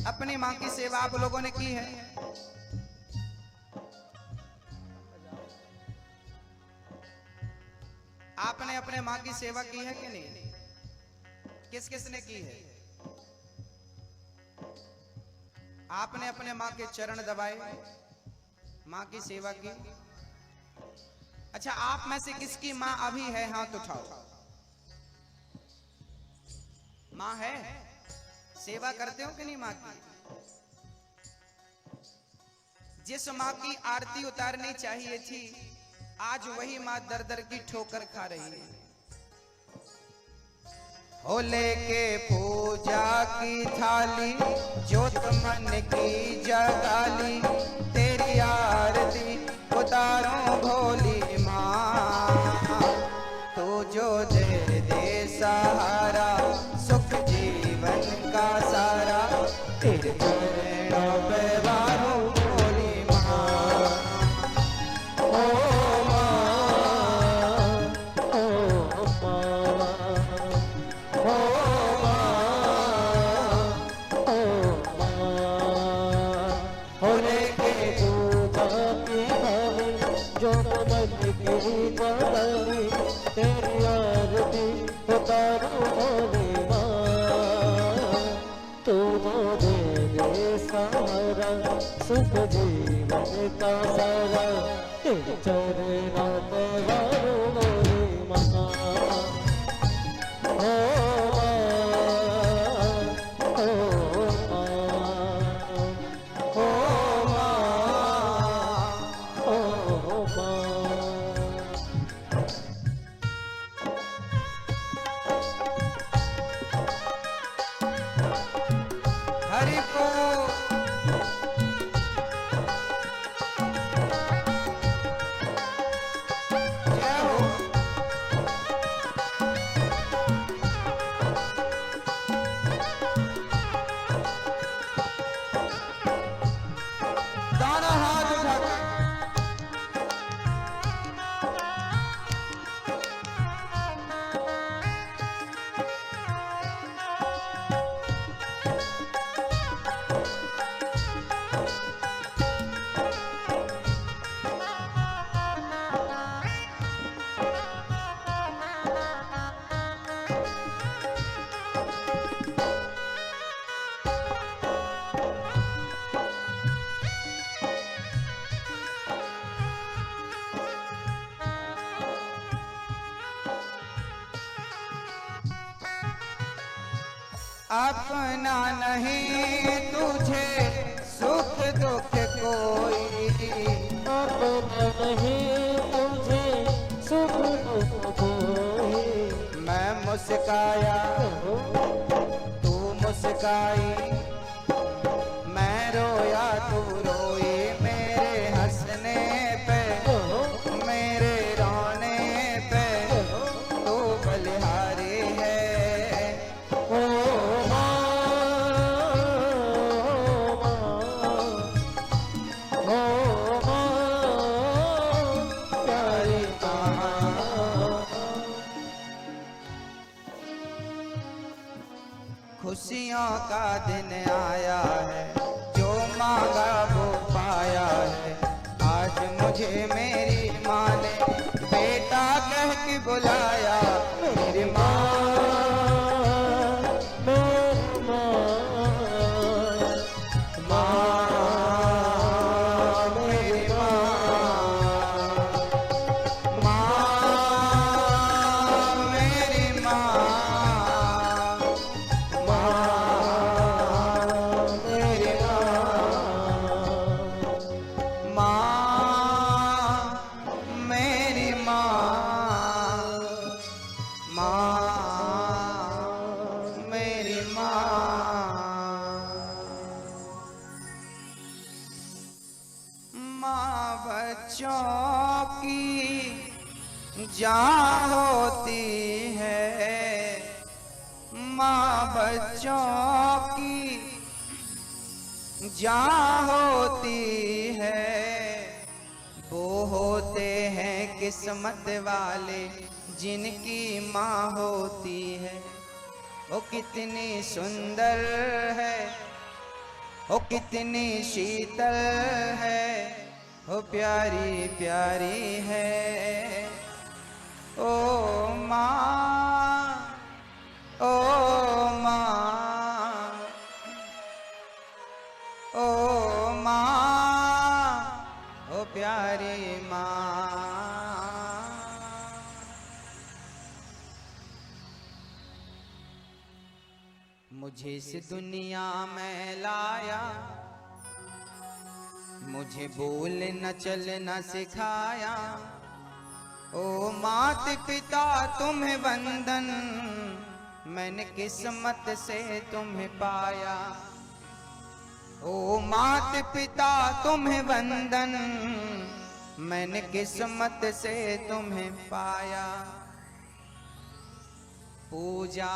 अपनी माँ की सेवा आप लोगों ने की है? आपने अपने माँ की सेवा की है कि नहीं? किस किस ने की है? आपने अपने माँ के चरण दबाए, माँ की सेवा की? अच्छा, आप में से किसकी माँ अभी है? हाथ उठाओ। माँ है? सेवा करते हो कि नहीं माँ की? जिस माँ की आरती उतारनी चाहिए थी, आज वही माँ दर दर की ठोकर खा रही है। हो लेके पूजा की थाली, ज्योत मन की जगाली, तेरी आरती उतारो भोली माँ। तू जो दे दे सहारा, सुख जीवन का सारा, तेरे चरणों पे वारो भोली माँ। ओ तेरी आरती उतारो भोले माँ। तू दे दे सहारा, सुख जीवन का सारा, तेरे चरणों पे वारो भोले माँ। हरि को जय हो। दाना हाथ उठा के अपना नहीं तुझे सुख दुख कोई, अपना नहीं तुझे सुख दुख कोई। मैं मुस्काया तू मुस्काई, मैं रोया तू रोई, मेरे हंसने पे मेरे रोने पे तू बलिहारी है। खुशियों का दिन आया है, जो मांगा वो पाया है। आज मुझे मेरी माँ ने बेटा कह के बुलाया, मेरी माँ बच्चों की जान होती है, माँ बच्चों की जान होती है। वो होते हैं किस्मत वाले जिनकी माँ होती है। वो कितनी सुंदर है ओ कितनी शीतल है, ओ प्यारी प्यारी है। ओ माँ, ओ माँ, ओ माँ, ओ प्यारी माँ। मुझे इस दुनिया में लाया, मुझे बोलना चलना सिखाया। ओ मात पिता तुम्हें वंदन, मैंने किस्मत से तुम्हें पाया। ओ मात पिता तुम्हें वंदन, मैंने किस्मत से तुम्हें पाया। पूजा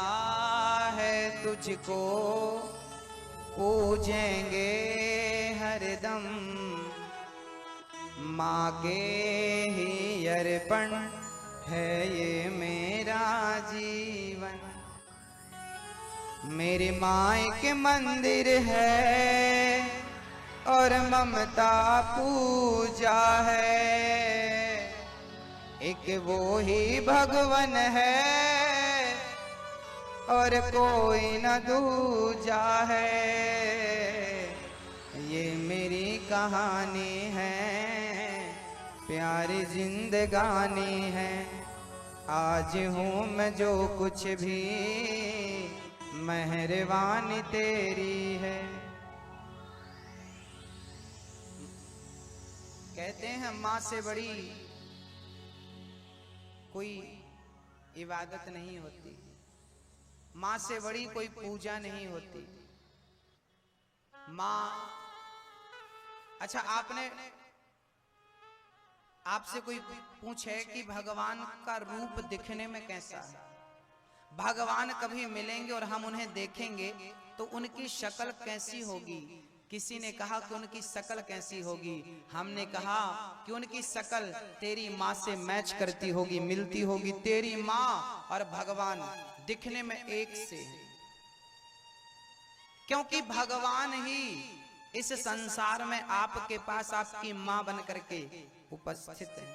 है तुझको, पूजेंगे हरदम, माँ के ही अर्पण है ये मेरा जीवन। मेरी माँ के मंदिर है और ममता पूजा है। एक वो ही भगवन है और कोई न दूजा है। ये मेरी कहानी है, प्यारी जिंदगानी है। आज हूँ मैं जो कुछ भी, मेहरबानी तेरी है। कहते हैं माँ से बड़ी कोई इबादत नहीं होती, माँ से बड़ी कोई पूजा नहीं होती। माँ, अच्छा आपसे कोई पूछे कि भगवान का रूप दिखने में कैसा है, भगवान कभी मिलेंगे और हम उन्हें देखेंगे तो उनकी शक्ल कैसी होगी? किसी ने कहा कि उनकी शक्ल कैसी होगी, हमने कहा कि उनकी शक्ल तेरी माँ से मैच करती होगी, मिलती होगी। तेरी माँ और भगवान दिखने में एक से, क्योंकि भगवान ही इस संसार में आपके पास आपकी माँ बन करके उपस्थित है।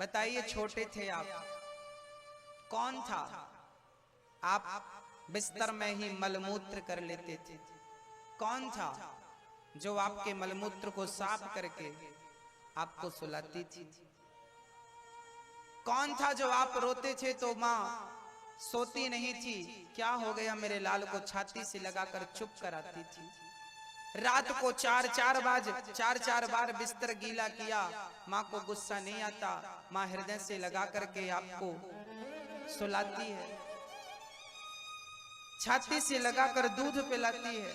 बताइए, छोटे थे आप, कौन था? आप बिस्तर में ही मलमूत्र कर लेते थे। कौन था जो आपके मलमूत्र को साफ करके आपको सुलाती थी? कौन था जो आप रोते थे तो माँ सोती नहीं थी, क्या हो गया मेरे लाल को छाती से लगाकर चुप कराती थी? रात को चार चार बार बिस्तर गीला किया, माँ को गुस्सा नहीं आता, माँ हृदय से लगा करके आपको सुलाती है, छाती से लगाकर दूध पिलाती है।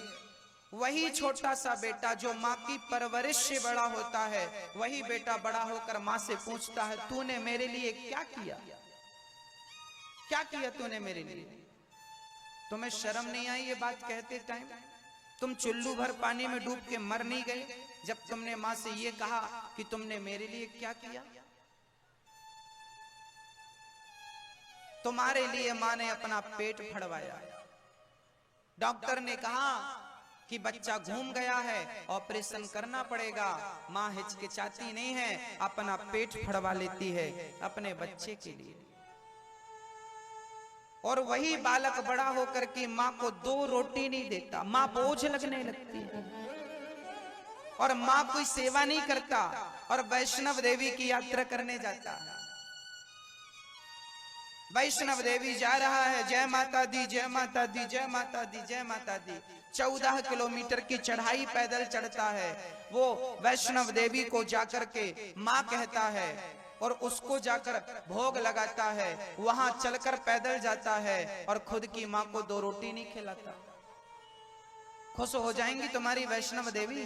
वही छोटा सा बेटा जो माँ की परवरिश से बड़ा होता है, वही बेटा बड़ा होकर माँ से पूछता है, तूने मेरे लिए क्या किया? क्या किया तूने मेरे लिए? तुम्हें शर्म नहीं आई ये बात कहते टाइम? तुम चुल्लू भर पानी में डूब के मर नहीं गए जब तुमने माँ से ये कहा कि तुमने मेरे लिए क्या किया? तुम्हारे लिए माँ ने अपना पेट फड़वाया। डॉक्टर ने कहा कि बच्चा घूम गया है, ऑपरेशन करना पड़ेगा। माँ हिचकिचाती नहीं है, अपना पेट फड़वा लेती है अपने बच्चे के लिए। और वही बालक बड़ा होकर के माँ को 2 रोटी नहीं देता, माँ बोझ लगने लगती है और माँ कोई सेवा नहीं करता और वैष्णव देवी की यात्रा करने जाता है। वैष्णव देवी जा रहा है, जय माता दी, जय माता दी, जय माता दी, जय माता दी। 14 किलोमीटर की चढ़ाई पैदल चढ़ता है। वो वैष्णव देवी को जाकर के माँ कहता है और उसको जाकर भोग लगाता है। वहां चलकर पैदल जाता है और खुद की माँ को 2 रोटी नहीं खिलाता। खुश हो जाएंगी तुम्हारी वैष्णव देवी,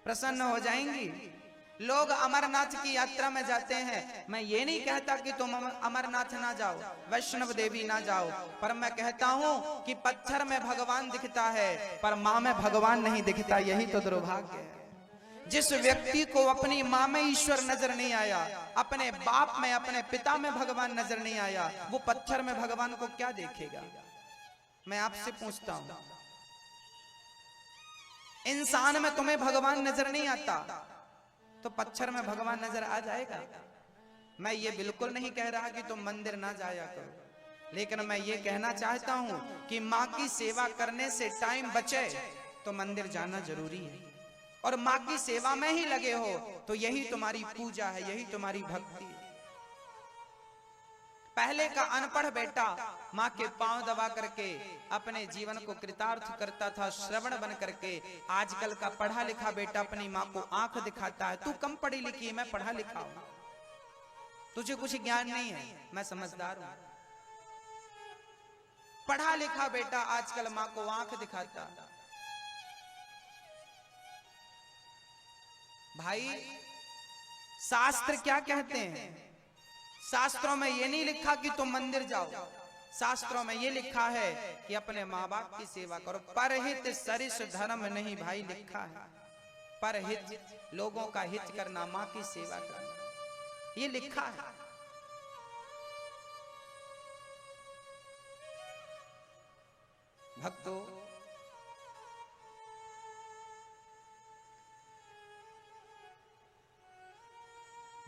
प्रसन्न हो जाएंगी। लोग अमरनाथ की यात्रा में जाते हैं, मैं ये नहीं कहता कि तुम अमरनाथ ना जाओ, वैष्णव देवी ना जाओ, पर मैं कहता हूं कि पत्थर में भगवान दिखता है पर माँ में भगवान नहीं दिखता। यही तो दुर्भाग्य है। जिस व्यक्ति को अपनी माँ में ईश्वर नजर नहीं आया, अपने बाप में, अपने पिता में भगवान नजर नहीं आया, वो पत्थर में भगवान को क्या देखेगा? मैं आपसे पूछता हूँ, इंसान में तुम्हें भगवान नजर नहीं आता तो पत्थर में भगवान नजर आ जाएगा। मैं ये बिल्कुल नहीं कह रहा कि तुम मंदिर ना जाया करो, लेकिन मैं ये कहना चाहता हूं कि माँ की सेवा करने से टाइम बचे तो मंदिर जाना जरूरी है। और माँ की सेवा में ही लगे हो तो यही तुम्हारी पूजा है, यही तुम्हारी भक्ति है। पहले का अनपढ़ बेटा माँ के पांव दबा करके अपने जीवन को कृतार्थ करता था, श्रवण बन करके। आजकल का पढ़ा लिखा बेटा अपनी माँ को आंख दिखाता है, तू कम पढ़ी लिखी है, मैं पढ़ा लिखा हूं, तुझे कुछ ज्ञान नहीं है, मैं समझदार हूं। पढ़ा लिखा बेटा आजकल माँ को आंख दिखाता। भाई शास्त्र क्या कहते हैं? शास्त्रों में ये नहीं लिखा कि तुम मंदिर जाओ, शास्त्रों में ये लिखा है कि अपने माँ बाप की सेवा करो। परहित सरिस धर्म नहीं भाई लिखा है, परहित लोगों का हित करना, माँ की सेवा करना, ये लिखा है। भक्तों,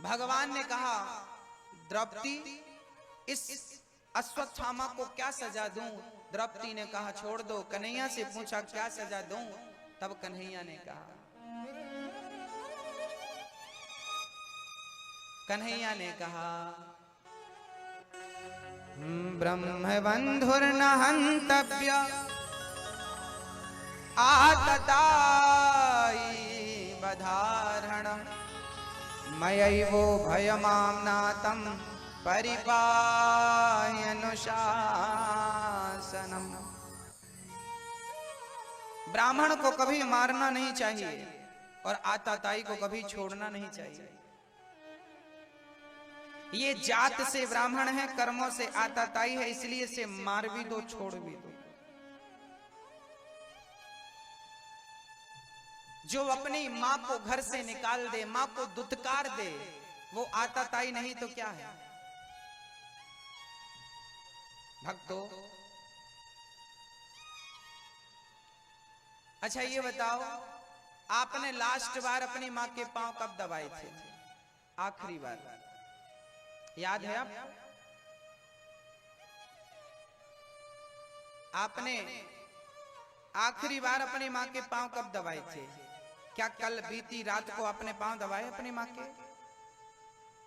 भगवान ने कहा द्रौपदी इस अश्वत्थामा को क्या सजा दूं? द्रौपदी ने कहा छोड़ दो। कन्हैया से पूछा क्या सजा दूं? तब कन्हैया ने कहा, कन्हैया ने कहा ब्रह्मबंधुर्न हन्तव्य आततायि बधारणम् मयैवो भयमाम्नातं परिपाह्यनुशासनम्। ब्राह्मण को कभी मारना नहीं चाहिए और आताताई को कभी छोड़ना नहीं चाहिए। ये जात से ब्राह्मण है, कर्मों से आताताई है, इसलिए इसे मार भी दो, छोड़ भी दो। जो अपनी माँ को घर से निकाल दे, माँ को दुत्कार दे, वो आताताई नहीं तो क्या है? भक्तों, अच्छा ये बताओ, आपने लास्ट बार अपनी माँ के पांव कब दबाए थे? आखिरी बार याद है? आपने आखिरी बार अपनी माँ के पांव कब दबाए थे? क्या कल बीती रात को आपने पांव दबाए अपनी माँ के?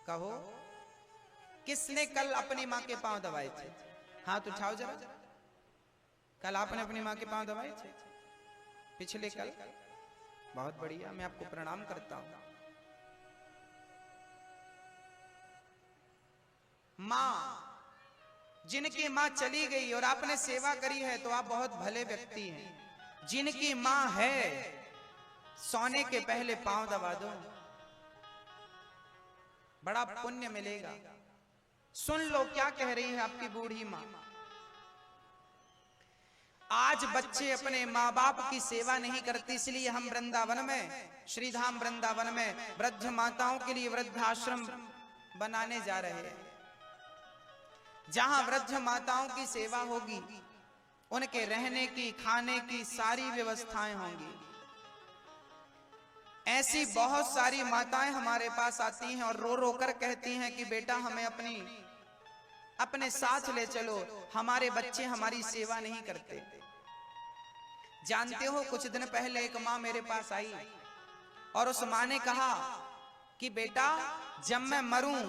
कहो, किसने कल अपनी माँ के पांव दबाए थे? हाथ उठाओ जरा। कल आपने अपनी माँ के पांव दबाए थे? पिछले कल? बहुत बढ़िया, मैं आपको प्रणाम करता हूं। माँ, जिनकी माँ चली गई और आपने सेवा करी है तो आप बहुत भले व्यक्ति हैं। जिनकी माँ है, सोने के पहले पांव दबा दो, बड़ा पुण्य मिलेगा। सुन लो क्या कह रही है आपकी बूढ़ी माँ। आज बच्चे अपने माँ बाप की सेवा नहीं करते, इसलिए हम वृंदावन में, श्रीधाम वृंदावन में वृद्ध माताओं के लिए वृद्धाश्रम बनाने जा रहे हैं, जहां वृद्ध माताओं की सेवा होगी, उनके रहने की, खाने की सारी व्यवस्थाएं होंगी। ऐसी बहुत सारी माताएं हमारे पास आती हैं और रो रो कर कहती हैं कि बेटा हमें अपने साथ ले चलो, हमारे बच्चे हमारी सेवा नहीं करते। जानते हो, कुछ दिन पहले एक माँ मेरे पास आई और उस माँ ने कहा कि बेटा जब मैं मरूं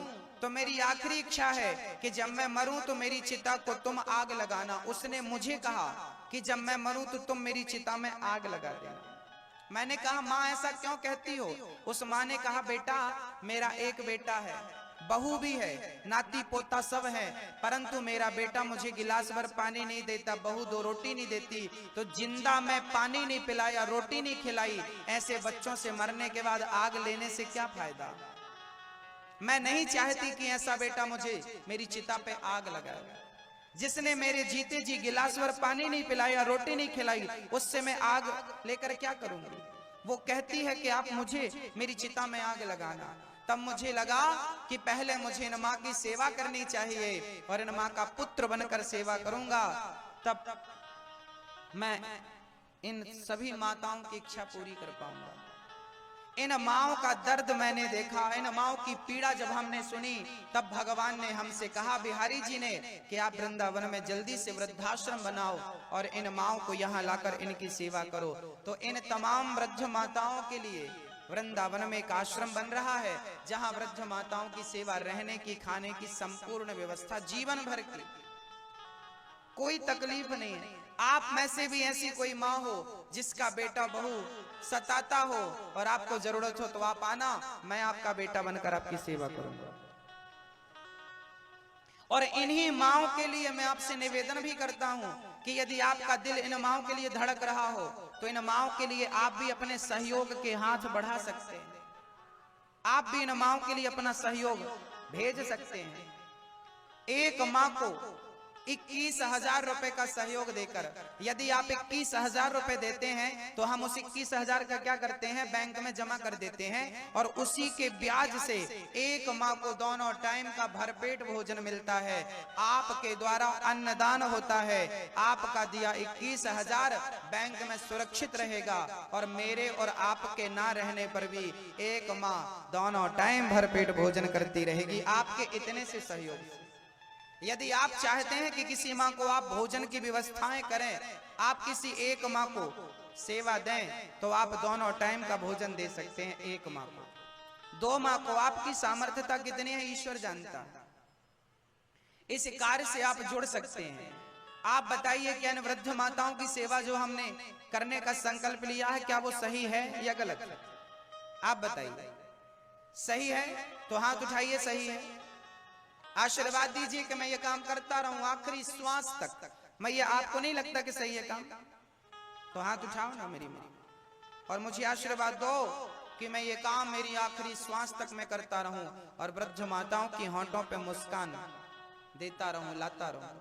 तो मेरी आखिरी इच्छा है कि जब मैं मरूं तो मेरी चिता को तुम आग लगाना। उसने मुझे कहा कि जब मैं मरूं तो तुम मेरी चिता में आग लगा देना। मैंने कहा माँ ऐसा क्यों कहती हो? उस माँ ने कहा बेटा मेरा एक बेटा है, बहू भी है, नाती पोता सब है, परंतु मेरा बेटा मुझे गिलास भर पानी नहीं देता, बहू दो रोटी नहीं देती, तो जिंदा मैं पानी नहीं पिलाया, रोटी नहीं खिलाई, ऐसे बच्चों से मरने के बाद आग लेने से क्या फायदा? मैं नहीं चाहती कि ऐसा बेटा मुझे मेरी चिता पे आग लगाए। जिसने मेरे जीते जी गिलास भर पानी नहीं पिलाया, रोटी नहीं खिलाई, उससे मैं आग लेकर क्या करूंगी? वो कहती है कि आप मुझे मेरी चिता में आग लगाना। तब मुझे लगा कि पहले मुझे इन माँ की सेवा करनी चाहिए और इन माँ का पुत्र बनकर सेवा करूंगा, तब मैं इन सभी माताओं की इच्छा पूरी कर पाऊंगा। इन माओं का दर्द मैंने देखा, इन माओं की पीड़ा जब हमने सुनी, तब भगवान ने हमसे कहा, बिहारी जी ने, कि आप वृंदावन में जल्दी से वृद्धाश्रम बनाओ और इन माओं को यहाँ लाकर इनकी सेवा करो। तो इन तमाम वृद्ध माताओं के लिए वृंदावन में एक आश्रम बन रहा है, जहाँ वृद्ध माताओं की सेवा, रहने की, खाने की संपूर्ण व्यवस्था जीवन भर की, कोई तकलीफ नहीं है। आप में से भी ऐसी कोई माँ हो जिसका बेटा बहू सताता हो और आपको जरूरत हो, तो आप आना, मैं आपका बेटा बनकर आपकी सेवा करूंगा। और इन्हीं माओं के लिए मैं आपसे निवेदन भी करता हूं कि यदि आपका दिल इन माओं के लिए धड़क रहा हो, तो इन माओं के लिए आप भी अपने सहयोग के हाथ बढ़ा सकते हैं। आप भी इन माओं के लिए अपना सहयोग भेज सकते हैं। एक माँ को 21,000 रुपए का सहयोग देकर, यदि आप 21,000 रुपए देते हैं, तो हम उस 21,000 का क्या करते हैं, बैंक में जमा कर देते हैं, और उसी के ब्याज से एक माँ को दोनों टाइम का भरपेट भोजन मिलता है। आपके द्वारा अन्नदान होता है, आपका दिया 21,000 बैंक में सुरक्षित रहेगा, और मेरे और आपके ना रहने पर भी एक माँ दोनों टाइम भरपेट भोजन करती रहेगी, आपके इतने से सहयोग से। यदि आप चाहते हैं कि किसी माँ को आप भोजन की व्यवस्थाएं करें, आप किसी एक माँ को सेवा दें, तो आप दोनों टाइम का भोजन दे सकते हैं एक माँ को। 2 माँ को, आपकी सामर्थ्यता कितनी है ईश्वर जानता है। इस कार्य से आप जुड़ सकते हैं। आप बताइए कि इन वृद्ध माताओं की सेवा जो हमने करने का संकल्प लिया है, क्या वो सही है या गलत है? आप बताइए। सही है तो हाथ उठाइए, सही है। आशीर्वाद दीजिए कि मैं ये काम करता रहूं आखिरी श्वास तक। मैं ये, आपको नहीं लगता कि सही है काम? तो हाथ उठाओ ना मेरी, और मुझे आशीर्वाद दो कि मैं ये काम मेरी आखिरी श्वास तक मैं करता रहूं, और वृद्ध माताओं की होंठों पे मुस्कान देता रहूं, लाता रहूं।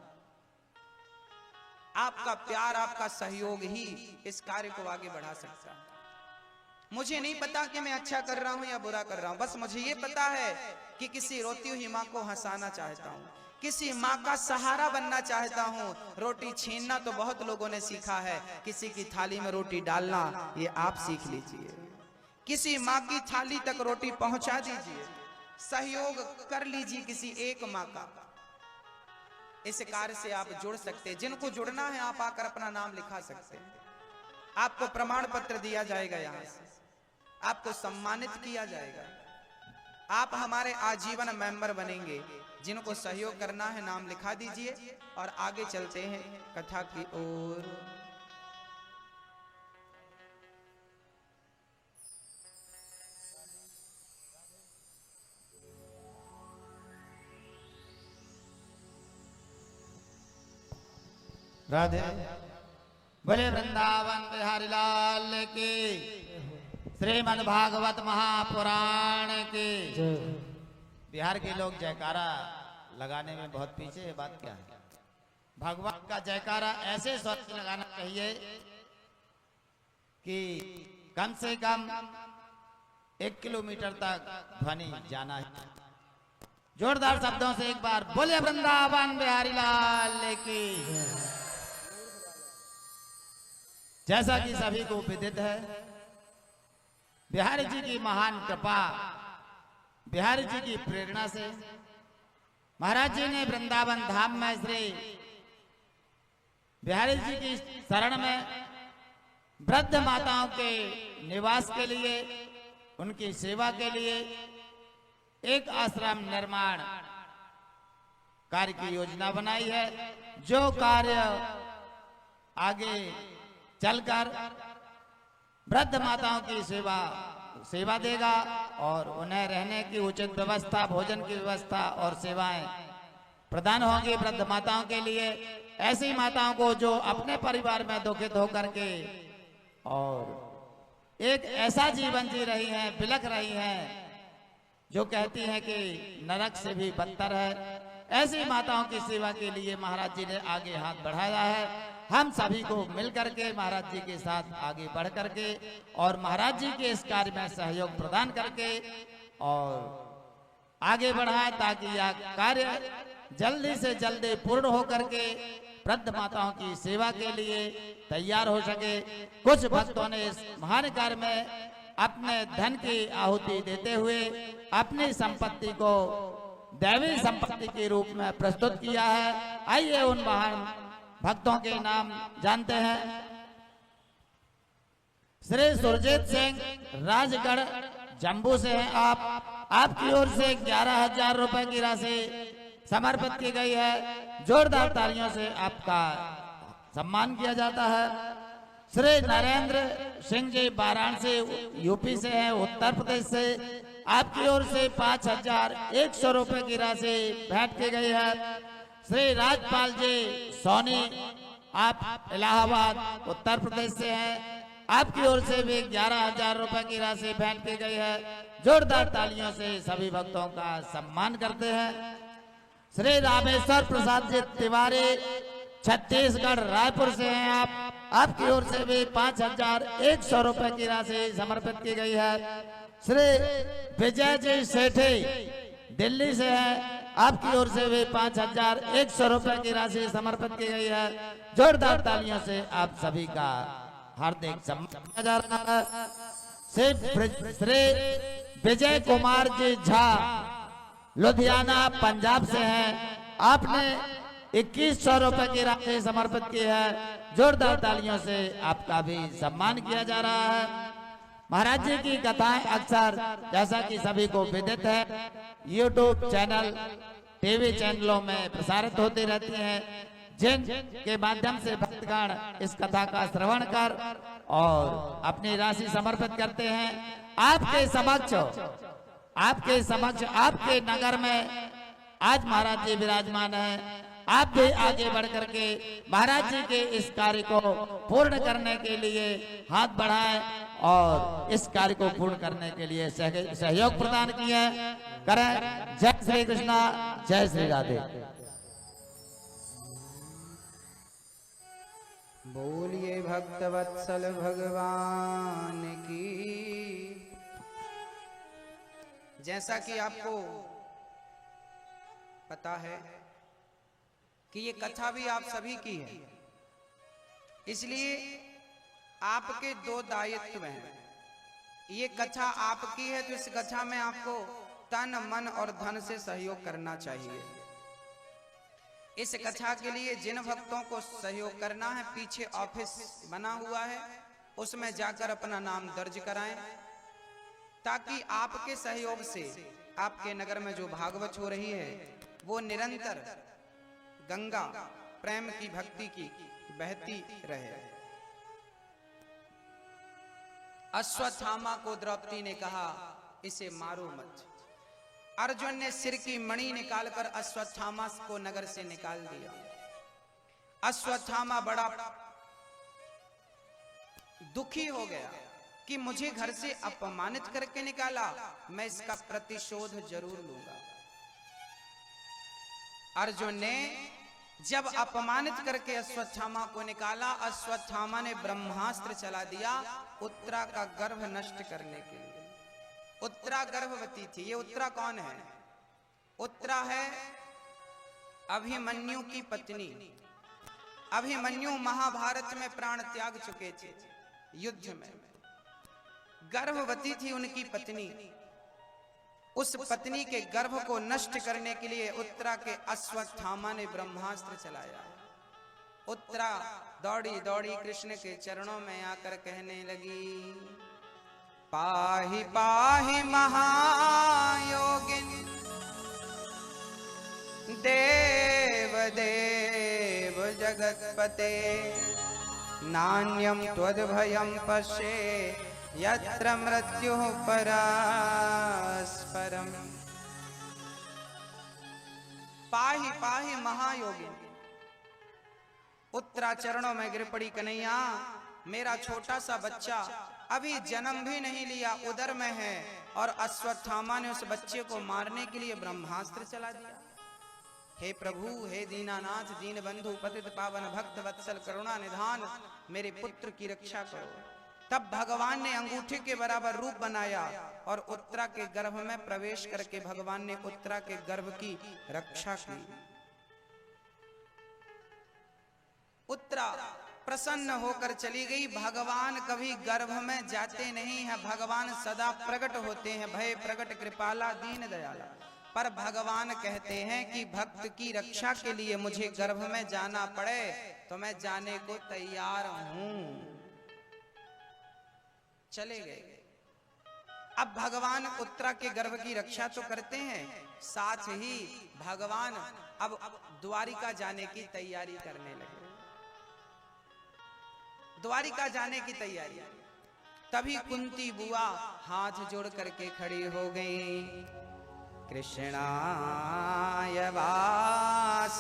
आपका प्यार, आपका सहयोग ही इस कार्य को आगे बढ़ा सकता है। मुझे नहीं पता कि मैं अच्छा कर रहा हूं या बुरा कर रहा हूं, बस मुझे ये पता है कि किसी रोती हुई माँ को हंसाना चाहता हूं, किसी माँ का सहारा बनना चाहता हूं। रोटी छीनना तो बहुत लोगों ने सीखा है, किसी की थाली में रोटी डालना ये आप सीख लीजिए। किसी माँ की थाली तक रोटी पहुंचा दीजिए, सहयोग कर लीजिए किसी एक माँ का। इस कार्य से आप जुड़ सकते हैं। जिनको जुड़ना है आप आकर अपना नाम लिखा सकते हैं। आपको प्रमाण पत्र दिया जाएगा, यहां से आपको सम्मानित किया जाएगा। आप हमारे आजीवन मेंबर बनेंगे। जिनको सहयोग करना है नाम लिखा दीजिए और आगे चलते हैं कथा की ओर। राधे बोले वृंदावन बिहारी लाल की, श्रीमद् भागवत महापुराण की। बिहार के लोग जयकारा लगाने में बहुत पीछे है, बात क्या है? भगवान का जयकारा ऐसे स्वर से लगाना चाहिए कि कम से कम 1 किलोमीटर तक ध्वनि जाना है। जोरदार शब्दों से एक बार बोले वृंदावन बिहारी लाल की। जैसा कि सभी को विदित है, बिहारी जी की महान कृपा, बिहारी जी की प्रेरणा से महाराज जी ने वृंदावन धाम में श्री बिहारी जी की शरण में वृद्ध माताओं के निवास के लिए, उनकी सेवा के लिए एक आश्रम निर्माण कार्य की योजना बनाई है, जो कार्य आगे चलकर वृद्ध माताओं की सेवा देगा और उन्हें रहने की उचित व्यवस्था, भोजन की व्यवस्था और सेवाएं प्रदान होंगी वृद्ध माताओं के लिए। ऐसी माताओं को जो अपने परिवार में दुखित होकर के और एक ऐसा जीवन जी रही हैं, बिलख रही हैं, जो कहती हैं कि नरक से भी बदतर है, ऐसी माताओं की सेवा के लिए महाराज जी ने आगे हाथ बढ़ाया है। हम सभी को मिलकर के महाराज जी के साथ आगे बढ़ करके और महाराज जी के इस कार्य में सहयोग प्रदान करके और आगे बढ़ाए, ताकि यह कार्य जल्दी से जल्दी पूर्ण हो करके वृद्ध माताओं की सेवा के लिए तैयार हो सके। कुछ भक्तों ने इस महान कार्य में अपने धन की आहुति देते हुए अपनी संपत्ति को दैवी संपत्ति के रूप में प्रस्तुत किया है। आइए उन महान भक्तों के नाम जानते हैं। श्री सुरजीत सिंह राजगढ़ जम्बू से हैं आप। आपकी ओर से 11,000 रुपए की राशि समर्पित की गई है। जोरदार तालियों से आपका सम्मान किया जाता है। श्री नरेंद्र सिंह जी वाराणसी यूपी से हैं, उत्तर प्रदेश से। आपकी ओर से 5,100 रुपए की राशि भेंट की गई है। श्री राजपाल जी सोनी, आप इलाहाबाद उत्तर प्रदेश से हैं। आपकी ओर से भी 11,000 रुपए की राशि भेंट की गई है। जोरदार तालियों से सभी भक्तों का सम्मान करते हैं। श्री रामेश्वर प्रसाद जी तिवारी छत्तीसगढ़ रायपुर से हैं आप। आपकी ओर से भी 5,100 रुपए की राशि समर्पित की गई है। श्री विजय जी सेठी दिल्ली से हैं। आपकी ओर से भी 5,100 रुपए की राशि समर्पित की गई है। जोरदार तालियों से आप सभी का हार्दिक सम्मान किया जा रहा है। श्री विजय कुमार जी झा लुधियाना पंजाब से हैं। आपने 2,100 रुपए की राशि समर्पित की है। जोरदार तालियों से आपका भी सम्मान किया जा रहा है। महाराज जी की कथाएं अक्सर जैसा कि सभी को विदित है YouTube चैनल टीवी चैनलों में प्रसारित होती रहती हैं, जिन के माध्यम से भक्तगण इस कथा का श्रवण कर और अपनी राशि समर्पित करते हैं। आपके समक्ष आपके नगर में आज महाराज जी विराजमान हैं। आप भी आगे बढ़ करके महाराज जी के इस कार्य को पूर्ण करने के लिए हाथ बढ़ाएं और इस कार्य को पूर्ण करने के लिए सहयोग प्रदान किए करें। जय श्री कृष्णा, जय श्री राधे। बोलिए भक्तवत्सल भगवान की। जैसा कि आपको पता है कि ये कथा भी आप सभी की है, इसलिए आपके 2 दायित्व हैं। ये कथा आपकी है तो इस कथा में आपको तन मन और धन से सहयोग करना चाहिए। इस कथा के लिए जिन भक्तों को सहयोग करना है, पीछे ऑफिस बना हुआ है, उसमें जाकर अपना नाम दर्ज कराएं, ताकि आपके सहयोग से आपके नगर में जो भागवत हो रही है वो निरंतर गंगा प्रेम की भक्ति की बहती रहे। अश्वत्थामा को द्रौपदी ने कहा इसे मारो मत। अर्जुन ने सिर की मणि निकालकर अश्वत्थामा को नगर से निकाल दिया। अश्वत्थामा बड़ा दुखी हो गया कि मुझे घर से अपमानित करके निकाला, मैं इसका प्रतिशोध जरूर लूंगा। अर्जुन ने जब अपमानित करके अश्वत्थामा को निकाला, अश्वत्थामा ने ब्रह्मास्त्र चला दिया उत्तरा का गर्भ नष्ट करने के लिए। उत्तरा गर्भवती थी। ये उत्तरा कौन है? उत्तरा है अभिमन्यु की पत्नी। अभिमन्यु महाभारत में प्राण त्याग चुके थे युद्ध में। गर्भवती थी उनकी पत्नी। उस पत्नी के गर्भ को नष्ट करने के लिए उत्तरा के अश्वत्थामा ने ब्रह्मास्त्र चलाया। उत्तरा दौड़ी दौड़ी कृष्ण के चरणों में आकर कहने लगी, पाहि पाहि महायोगिन देव देव जगत्पते, नान्यं त्वद्भयं पश्ये यत्र मृत्युः परास्परम्। पाहि पाहि महायोगिन। उत्तरा चरणों में गिर पड़ी, कन्हैया मेरा छोटा सा बच्चा अभी जन्म भी नहीं लिया, उदर में है, और अश्वत्थामा ने उस बच्चे को मारने के लिए ब्रह्मास्त्र चला दिया। हे प्रभु, हे दीनानाथ, दीन बंधु, पतित पावन, भक्त वत्सल, करुणा निधान, मेरे पुत्र की रक्षा करो। तब भगवान ने अंगूठे के बराबर रूप बनाया और उत्तरा के गर्भ में प्रवेश करके भगवान ने उत्तरा के गर्भ की रक्षा की। उत्तरा प्रसन्न होकर चली गई। भगवान कभी गर्भ में जाते नहीं हैं, भगवान सदा प्रकट होते हैं, भय प्रकट कृपाला दीन दयाला। पर भगवान कहते हैं कि भक्त की रक्षा के लिए मुझे गर्भ में जाना पड़े तो मैं जाने को तैयार हूं। चले गए। अब भगवान उत्तरा के गर्भ की रक्षा तो करते हैं, साथ ही भगवान अब द्वारिका जाने की तैयारी करने लगे। द्वारिका जाने की तैयारी। तभी कुंती बुआ हाथ जोड़ करके खड़ी हो गई। कृष्णाय वासुदेवाय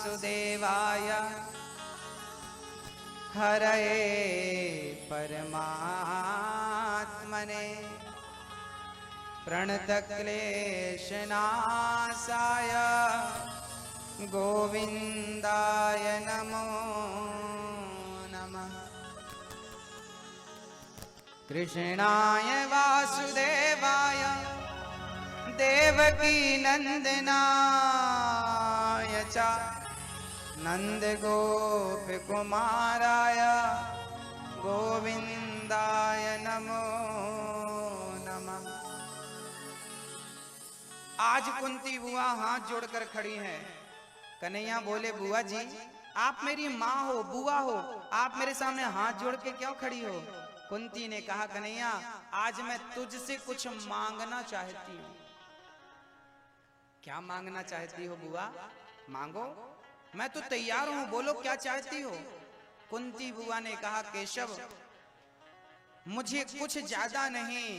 हरये परमात्मने प्रणतक्लेशनाशाय गोविंदाय नमो नमः। कृष्णाय वासुदेवाय देवकी नंदनाय च नंद गोप कुमाराय गोविंदाय नमो नमः। आज कुंती बुआ हाथ जोड़कर खड़ी हैं। कन्हैया बोले, बुआ जी आप मेरी माँ हो, बुआ हो, आप मेरे सामने हाथ जोड़ के क्यों खड़ी हो? कुंती ने कहा, कन्हैया आज मैं तुझसे कुछ मांगना चाहती हूँ। क्या मांगना चाहती हो बुआ? मांगो, मैं तो तैयार हूं, बोलो क्या चाहती हो? कुंती बुआ ने कहा, केशव मुझे कुछ ज्यादा नहीं,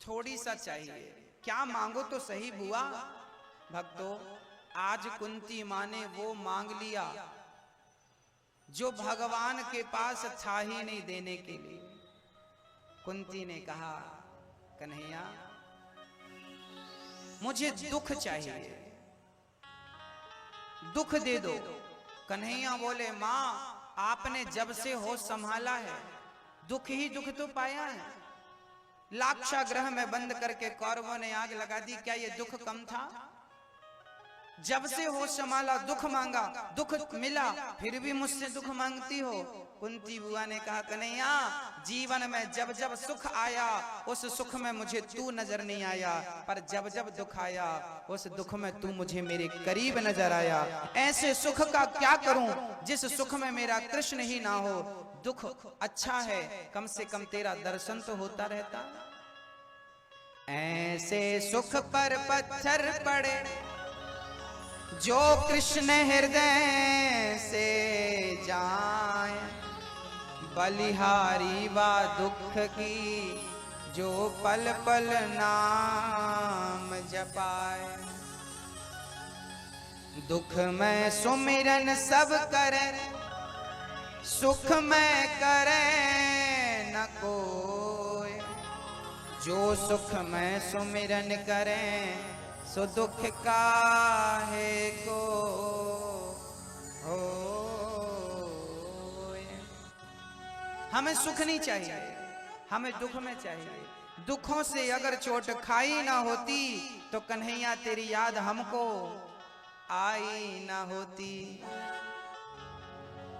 थोड़ी सा चाहिए। क्या मांगो तो सही बुआ। भक्तों, आज कुंती मां ने वो मांग लिया जो भगवान के पास था ही नहीं देने के लिए। कुंती ने कहा, कन्हैया मुझे दुख चाहिए, दुख दे दो। कन्हैया बोले, मां आपने जब से होश संभाला है दुख ही दुख तो पाया है। लाक्षागृह में बंद करके कौरवों ने आग लगा दी, क्या ये दुख कम था? जब से होश संभाला दुख मांगा, दुख मिला, फिर भी मुझसे दुख मांगती हो। कुंती बुआ ने कहा, कन्हैया जीवन में जब जब सुख आया उस सुख में मुझे तू नजर नहीं आया, पर जब जब दुख आया उस दुख में तू मुझे मेरे करीब नजर आया। ऐसे सुख का क्या करूं जिस सुख में मेरा कृष्ण ही ना हो। दुख अच्छा है, कम से कम तेरा दर्शन तो होता रहता। ऐसे सुख पर पत्थर पड़े जो कृष्ण हृदय से जाए, बलिहारी वा दुख की जो पल पल नाम जपाए। दुख में सुमिरन सब करे, सुख में करे न कोई। जो सुख में सुमिरन करे सो दुख काहे को हो। हमें सुख नहीं चाहिए, हमें दुख में चाहिए। दुखों से अगर चोट खाई ना होती तो कन्हैया तेरी याद हमको आई ना होती।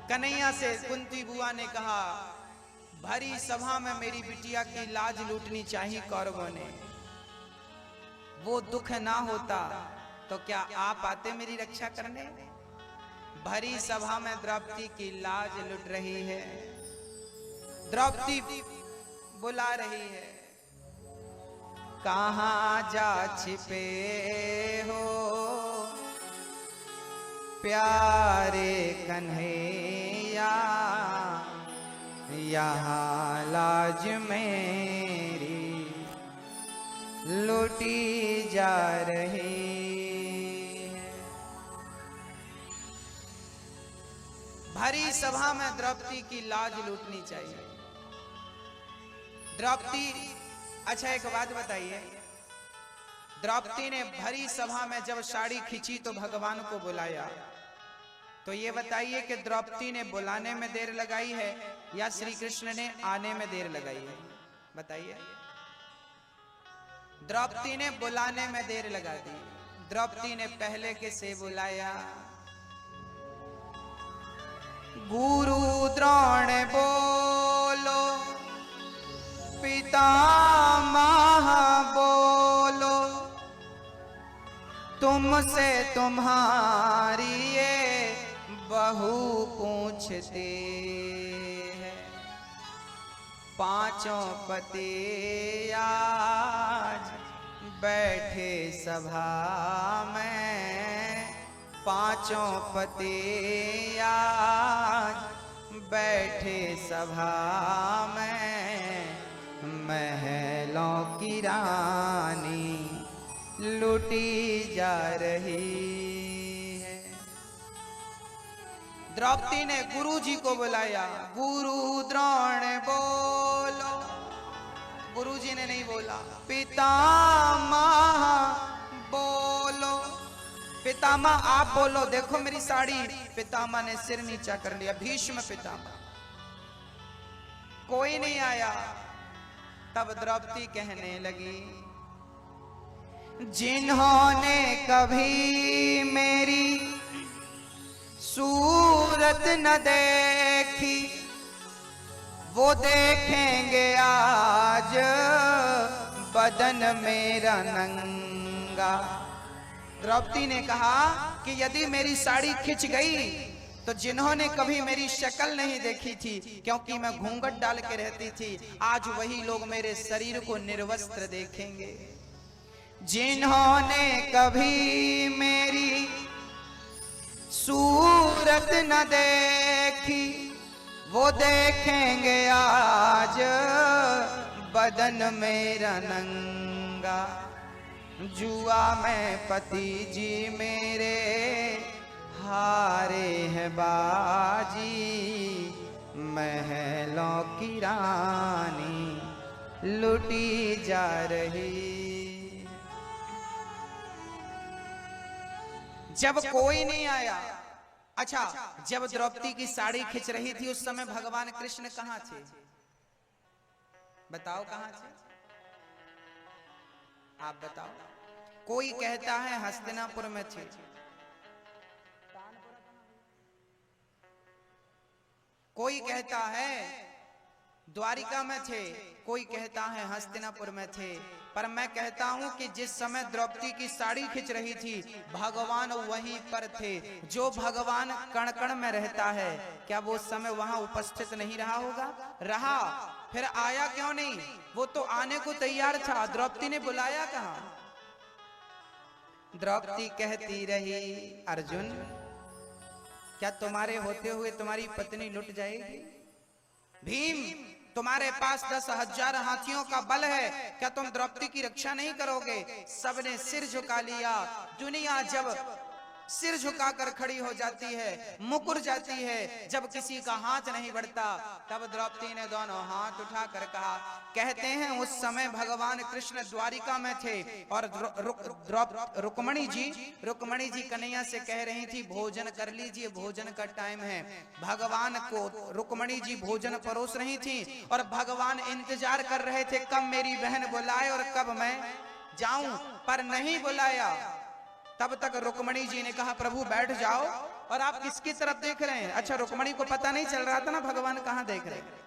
कन्हैया से कुंती बुआ ने कहा, भरी सभा में मेरी बिटिया की लाज लूटनी चाहिए कौरवों ने। वो दुख ना होता तो क्या आप आते मेरी रक्षा करने? भरी सभा में द्रौपदी की लाज लुट रही है। द्रौपदी बुला रही है, कहाँ जा छिपे हो प्यारे कन्हैया, यहाँ लाज मेरी लूटी जा रही है। भरी सभा में द्रौपदी की लाज लूटनी चाहिए। द्रौपदी, अच्छा एक बात बताइए, द्रौपदी ने भरी सभा में जब साड़ी खींची तो भगवान को बुलाया, तो ये बताइए कि द्रौपदी ने बुलाने में देर लगाई है या श्री कृष्ण ने आने में देर लगाई है? बताइए। द्रौपदी ने बुलाने में देर लगा दी। द्रौपदी ने पहले के से बुलाया। गुरु द्रोण बोलो, पितामह बोलो, तुमसे तुम्हारी ये बहू पूछते हैं। पांचों पति आज बैठे सभा में, पांचों पति आज बैठे सभा में, महलों की रानी लूटी जा रही है। द्रौपदी ने गुरुजी को बुलाया, गुरु द्रोण बोलो, गुरुजी ने नहीं बोला। पितामह बोलो, पितामह आप बोलो, देखो मेरी साड़ी। पितामह ने सिर नीचा कर लिया। भीष्म पितामह, कोई नहीं आया। तब द्रौपदी कहने लगी, जिन्होंने कभी मेरी सूरत न देखी, वो देखेंगे आज बदन मेरा नंगा। द्रौपदी ने कहा कि यदि मेरी साड़ी खिंच गई तो जिन्होंने कभी मेरी शक्ल नहीं देखी थी, क्योंकि मैं घूंघट डाल के रहती थी, आज वही लोग मेरे शरीर को निर्वस्त्र देखेंगे। जिन्होंने कभी मेरी सूरत न देखी, वो देखेंगे आज बदन मेरा नंगा। जुआ में पति जी मेरे हारे हैं बाजी, महलों की रानी लुटी जा रही। जब कोई नहीं आया। अच्छा, जब द्रौपदी की साड़ी खिंच रही थी उस समय भगवान कृष्ण कहां थे? बताओ कहां थे? आप बताओ। कोई कहता है हस्तिनापुर में थे, कोई कहता है द्वारिका में थे, कोई कहता है हस्तिनापुर में थे। पर मैं कहता हूं कि जिस समय द्रौपदी की साड़ी खिंच रही थी भगवान वहीं पर थे। जो भगवान कण कण में रहता है, क्या वो समय वहां उपस्थित नहीं रहा होगा? रहा। फिर आया क्यों नहीं? वो तो आने को तैयार था, द्रौपदी ने बुलाया कहां? द्रौपदी कहती रही, अर्जुन क्या तुम्हारे होते हुए तुम्हारी पत्नी लुट जाएगी? भीम तुम्हारे पास 10,000 हाथियों का बल है, क्या तुम द्रौपदी की रक्षा नहीं करोगे? सबने सिर झुका लिया। दुनिया जब सिर झुकाकर खड़ी हो जाती है, मुकुर जाती है, जब किसी का हाथ नहीं बढ़ता, तब द्रौपदी ने दोनों हाथ उठाकर कहा। कहते हैं उस समय भगवान कृष्ण द्वारिका में थे और रुक्मणी जी कन्हैया से कह रही थी भोजन कर लीजिए, भोजन का टाइम है। भगवान को रुक्मणी जी भोजन परोस रही थी और भगवान इंतजार कर रहे थे कब मेरी बहन बुलाए और कब मैं जाऊं, पर नहीं बुलाया। तब तक रुक्मणी जी ने कहा प्रभु बैठ जाओ। और आप किसकी तरफ देख रहे हैं? अच्छा, रुक्मणी को पता नहीं चल रहा था ना भगवान कहां देख रहे हैं।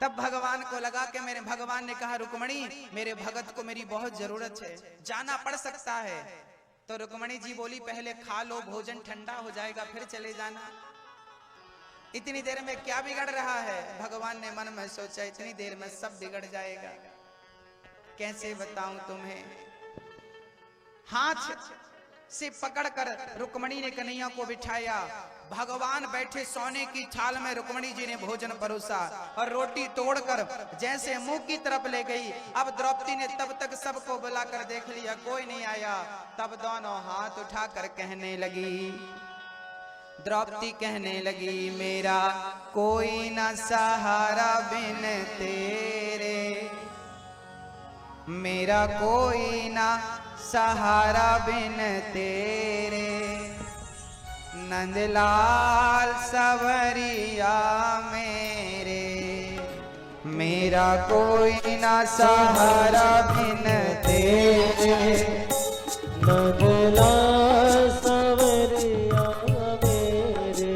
तब भगवान को लगा कि मेरे भगवान ने कहा रुक्मणी मेरे भगत को मेरी बहुत जरूरत है, जाना पड़ सकता है। तो रुक्मणी जी बोली पहले खा लो, भोजन ठंडा हो जाएगा फिर चले जाना। इतनी देर में क्या बिगड़ रहा है? भगवान ने मन में सोचा इतनी देर में सब बिगड़ जाएगा। कैसे बताऊं तुम्हें? हाथ से पकड़कर रुक्मणी ने कन्हैया को बिठाया। भगवान बैठे सोने की थाल में रुक्मणी जी ने भोजन परोसा और रोटी तोड़कर जैसे मुंह की तरफ ले गई। अब द्रौपदी ने तब तक सबको बुलाकर देख लिया, कोई नहीं आया। तब दोनों हाथ उठाकर कहने लगी, द्रौपदी कहने लगी मेरा कोई ना सहारा बिन तेरे, मेरा कोई ना सहारा बिन तेरे, नंदलाल सवरिया मेरे, मेरा कोई ना सहारा बिन तेरे, नंदलाल सवरिया मेरे,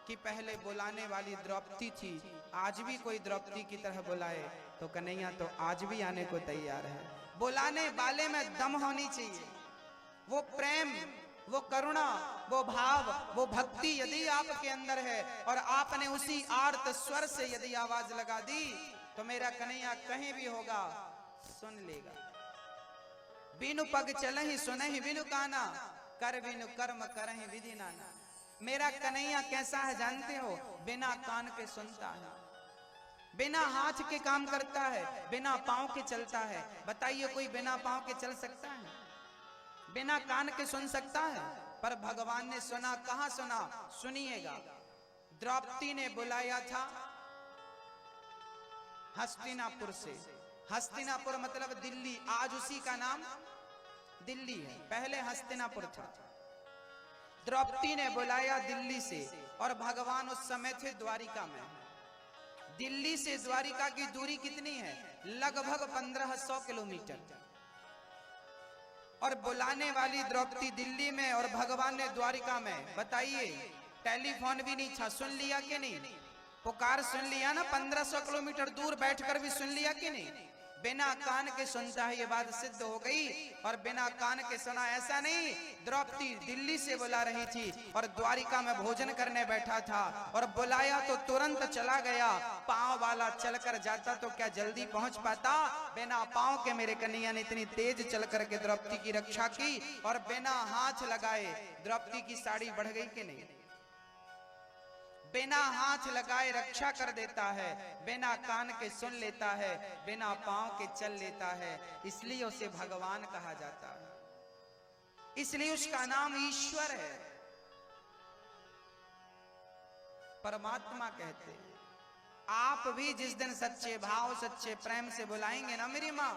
कि पहले बुलाने वाली द्रौपदी थी, आज भी कोई द्रौपदी की तरह बुलाए तो कन्हैया तो आज भी आने को तैयार है। बुलाने वाले में दम होनी चाहिए, वो प्रेम, वो करुणा, वो भाव, वो भक्ति यदि आपके अंदर है और आपने उसी आर्त स्वर से यदि आवाज लगा दी तो मेरा कन्हैया कहीं भी होगा सुन लेगा। बिनु पग चलहि सुनहि बिनु काना, कर बिनु कर्म करहि विधि नाना। मेरा कन्हैया कैसा है जानते हो? बिना कान के सुनता है, बिना हाथ के काम करता है, बिना पांव के चलता है। बताइए कोई बिना पांव के चल सकता है? बिना कान के सुन सकता है? पर भगवान ने सुना, कहां सुना? सुनिएगा। द्रौपदी ने बुलाया था हस्तिनापुर से। हस्तिनापुर मतलब दिल्ली, आज उसी का नाम दिल्ली है, पहले हस्तिनापुर था। द्रौपदी ने बुलाया दिल्ली से और भगवान उस समय थे द्वारिका में। दिल्ली से द्वारिका की दूरी कितनी है? लगभग 1500 किलोमीटर। और बुलाने वाली द्रौपदी दिल्ली में और भगवान ने द्वारिका में। बताइए, टेलीफोन भी नहीं था, सुन लिया कि नहीं? पुकार सुन लिया ना? 1500 किलोमीटर दूर बैठकर भी सुन लिया कि नहीं? बिना कान के सुनता है, ये बात सिद्ध हो गई। और बिना कान के सुना ऐसा नहीं, द्रौपदी दिल्ली से बुला रही थी और द्वारिका में भोजन करने बैठा था और बुलाया तो तुरंत चला गया। पांव वाला चलकर जाता तो क्या जल्दी पहुंच पाता? बिना पांव के मेरे कन्हैया ने इतनी तेज चल करके द्रौपदी की रक्षा की और बिना हाथ लगाए द्रौपदी की साड़ी बढ़ गई कि नहीं? बिना हाथ लगाए रक्षा कर देता है, बिना कान के सुन लेता है, बिना पांव के चल लेता है, इसलिए उसे भगवान कहा जाता है, इसलिए उसका नाम ईश्वर है, परमात्मा कहते हैं। आप भी जिस दिन सच्चे भाव सच्चे प्रेम से बुलाएंगे ना मेरी माँ,